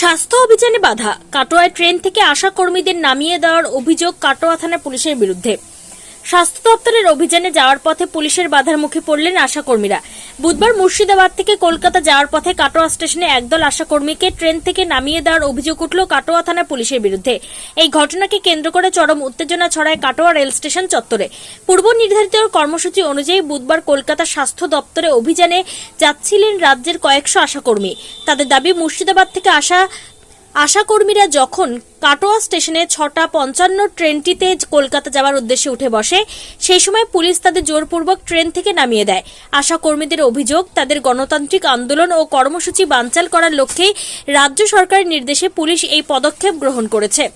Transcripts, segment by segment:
স্বাস্থ্য অভিযানে বাধা, কাটোয়ায় ট্রেন থেকে আসা কর্মীদের নামিয়ে দেওয়ার অভিযোগ কাটোয়া থানা পুলিশের বিরুদ্ধে। স্বাস্থ্য দপ্তরের অভিযানে যাওয়ার পথে পুলিশের বাধার মুখে পড়লেন আশাকর্মীরা। বুধবার মুর্শিদাবাদ থেকে কলকাতা যাওয়ার পথে কাটোয়া স্টেশনে একদল আশাকর্মীকে ট্রেন থেকে নামিয়ে দেওয়ার অভিযোগ উঠল কাটোয়া থানা পুলিশের বিরুদ্ধে। এই ঘটনাকে কেন্দ্র করে চরম উত্তেজনা ছড়ায় কাটোয়া রেল স্টেশন চত্বরে। পূর্ব নির্ধারিত কর্মসূচি অনুযায়ী বুধবার কলকাতা স্বাস্থ্য দপ্তরে অভিযানে যাচ্ছিলেন রাজ্যের কয়েকশো আশাকর্মী। তাদের দাবি, মুর্শিদাবাদ থেকে আসা আশাকর্মীরা যখন কাটোয়া স্টেশনে 6:55 ট্রেনটিতে কলকাতা যাওয়ার উদ্দেশ্যে উঠে বসে, সেই সময় পুলিশ তাদের জোরপূর্বক ট্রেন থেকে নামিয়ে দেয়। আশাকর্মীদের অভিযোগ, তাদের গণতান্ত্রিক আন্দোলন ও কর্মসূচি বানচাল করার লক্ষ্যে রাজ্য সরকারের নির্দেশে পুলিশ এই পদক্ষেপ গ্রহণ করেছে।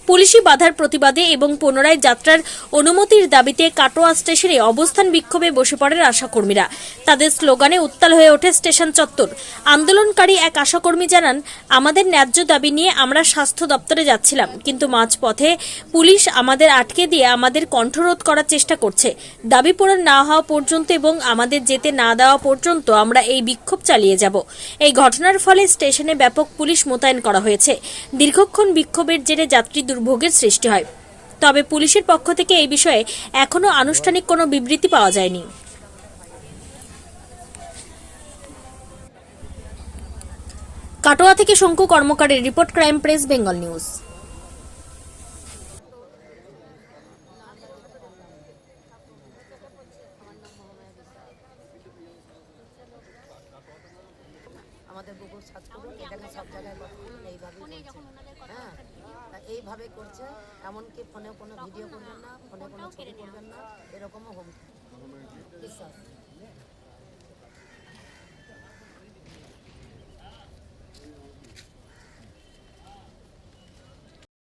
পুলিশি বাধার প্রতিবাদে এবং পুনরায় যাত্রার অনুমতির দাবিতে কাটোয়া স্টেশনে অবস্থান বিক্ষোভে বসে পড়েন আশাকর্মীরা। তাদের স্লোগানে উত্তাল হয়ে ওঠে স্টেশন চত্বর। আন্দোলনকারী এক আশাকর্মী জানান, আমাদের ন্যায্য দাবি নিয়ে আমরা স্বাস্থ্য দপ্তরে যাচ্ছিলাম, কিন্তু মাঝপথে পুলিশ আমাদের আটকে দিয়ে আমাদের কণ্ঠরোধ করার চেষ্টা করছে। দাবি পূরণ না হওয়া পর্যন্ত এবং আমাদের যেতে না দেওয়া পর্যন্ত আমরা এই বিক্ষোভ চালিয়ে যাব। এই ঘটনার ফলে স্টেশনে ব্যাপক পুলিশ মোতায়েন করা হয়েছে। দীর্ঘক্ষণ বিক্ষোভের জেরে যাত্রী দুর্ভোগের সৃষ্টি হয়। তবে পুলিশের পক্ষ থেকে এই বিষয়ে এখনো আনুষ্ঠানিক কোনো বিবৃতি পাওয়া যায়নি। কাটোয়া থেকে শঙ্কু কর্মকারের report, crime press Bengal news. আমাদের গুগল সার্চ করুন, এখানে সব জায়গায় এইভাবে করছে। এমনকি ফোনে কোনো ভিডিও করবেন না, ফোনে কোনো ছবি করবেন না, এরকমও হুমকি। বিশ্বাস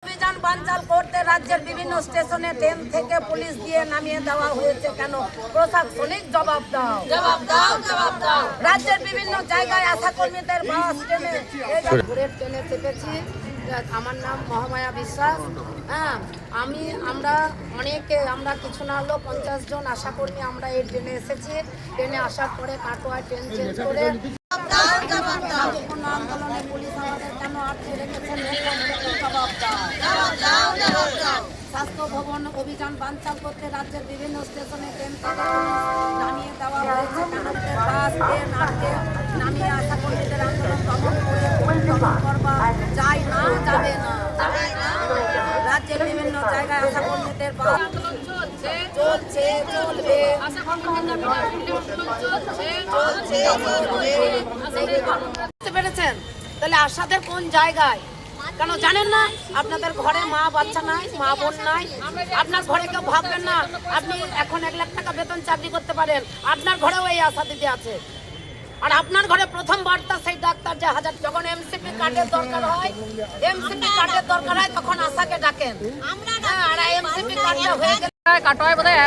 অভিযান বানচাল করতে রাজ্যের বিভিন্ন স্টেশনে ট্রেন থেকে পুলিশ দিয়ে নামিয়ে দেওয়া হয়েছে কেন? প্রশাসনিক জবাব দাও, জবাব দাও, জবাব দাও। রাজ্যের বিভিন্ন জায়গায় আশাকর্মীদের বাস ট্রেনে চেপেছি। আমার নাম মহামায়া বিশ্বাস। হ্যাঁ, আমরা কিছু না হলেও 50 জন আশাকর্মী আমরা এই ট্রেনে এসেছি। ট্রেনে আসার পরে কাটোয়ায় ট্রেন চেঞ্জ করে আন্দোলনে পুলিশ আমাদের কেন আটকে রেখেছেন? স্বাস্থ্য ভবন অভিযান বানচাল করতে রাজ্যের বিভিন্ন স্টেশনে ট্রেন থেকে নামিয়ে দেওয়া হয়েছে কেন? বাস ট্রেন আটকে নামিয়ে আশাকর্মীদের আন্দোলন দমন করে করবা যায় না, যাবে না। রাজ্যের বিভিন্ন জায়গায় আশাকর্মীদের বাস চলছে, চলবে, বুঝতে পেরেছেন? তাহলে আশাদের কোন জায়গায় কেন জানেন না? আপনাদের ঘরে মা বাচ্চা নাই, মা বোন নাই, আপনার ঘরে কেউ ভাববেন না। আপনি এখন 1 লাখ টাকা বেতন চাকরি করতে পারেন, আপনার ঘরেও এই আশা দিদি আছে। আর আপনার ঘরে প্রথম বার্তা সেই ডাক্তার যে যখন এমসিপি কার্ডের দরকার হয়, তখন আশাকে ডাকেন। আর এমসিপি কার্ডটা হয়ে গেলে কাটোয়ায় বোধহয়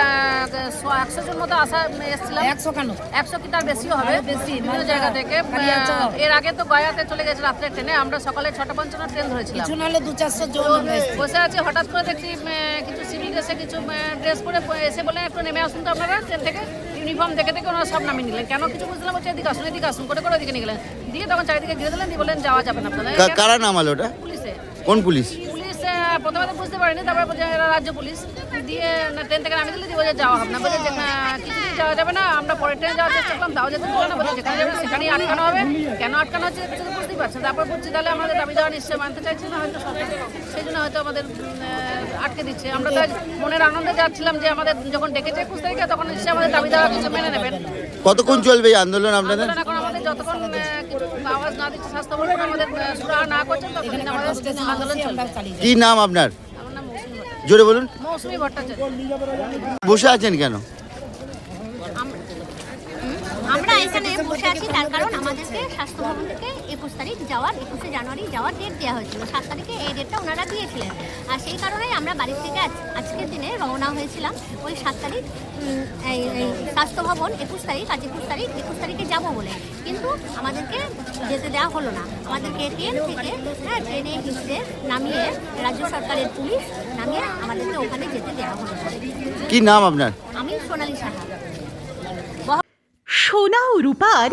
100 জন মতো আসা এসেছিলাম। 100 কেন? 100 কি তার বেশিও হবে, বিভিন্ন জায়গা থেকে। এর আগে তো গয়াতে চলে গেছে রাত্রে ট্রেনে, আমরা সকালে 6:55 ট্রেন ধরেছিলাম। কিছু নাহলে 200-400 জন বসে আছে, হঠাৎ করে দেখছি কিছু সিভিল ড্রেসে, কিছু ড্রেস পরে এসে বলে একটু নেমে আসুন তো আপনারা ট্রেন থেকে। ইউনিফর্ম দেখে ওনারা সব নামিয়ে নিলেন। কেন কিছু বুঝলাম, হচ্ছে এদিকে আসুন করে ওদিকে নিয়ে গেলেন। দিয়ে তখন চারিদিকে ঘিরে দিলেন, দিয়ে বললেন যাওয়া যাবে না আপনাদের। কারা নামালো ওটা? পুলিশে। কোন পুলিশ? প্রথমে তো বুঝতে পারিনি, তারপরে বলছে এরা রাজ্য পুলিশ। দিয়ে ট্রেন থেকে নামিয়ে দিলে দিয়ে যাওয়া হবে না, বলে যে কিছুদিন যাওয়া যাবে না। আমরা পরের ট্রেনে যাওয়ার চেষ্টা করলাম, তাও যেতে দিল না। বলে যেখানে যাবে সেখানেই আটকানো হবে। কেন আটকানো হচ্ছে সেটা বুঝতেই পারছেন। তারপর বলছি তাহলে আমাদের দাবি দেওয়া নিশ্চয় মানতে চাইছে না হয়তো সরকার, সেই জন্য হয়তো আমাদের আটকে দিচ্ছে। আমরা তো মনের আনন্দে যাচ্ছিলাম যে আমাদের যখন ডেকেছে 21 তারিখে, তখন নিশ্চয়ই আমাদের দাবি দেওয়া কিছু মেনে নেবেন। কতক্ষণ চলবে এই আন্দোলন আপনাদের? এখন আমাদের যতক্ষণ কিছু আওয়াজ না দিচ্ছে স্বাস্থ্য ভবন আমাদের সুরাহা না করছেন, ততক্ষণ আমাদের আন্দোলন চলবে। কি নাম আপনার? আমার নাম মৌসুমী ভট্টাচার্য। জোরে বলুন। মৌসুমী ভট্টাচার্য। বসে আছেন কেন? আমরা এখানে বসে আছি তার কারণ আমাদেরকে স্বাস্থ্য ভবন থেকে 21 জানুয়ারি যাওয়ার ডেট দেওয়া হয়েছিল। 7 তারিখে এই ডেটটা ওনারা দিয়েছিলেন। আর সেই কারণেই আমরা বাড়ি থেকে আজকের দিনে রওনা হয়েছিলাম। ওই 7 তারিখ এই স্বাস্থ্য ভবন 21 তারিখ, আজ 21 তারিখে যাবো বলে, কিন্তু আমাদেরকে যেতে দেওয়া হলো না। আমাদেরকে ট্রেনে হিসেবে নামিয়ে রাজ্য সরকারের পুলিশ নামিয়ে আমাদেরকে ওখানে যেতে দেওয়া হলো না। কি নাম আপনার? আমি সোনালী সাহা। সোনা ও রূপার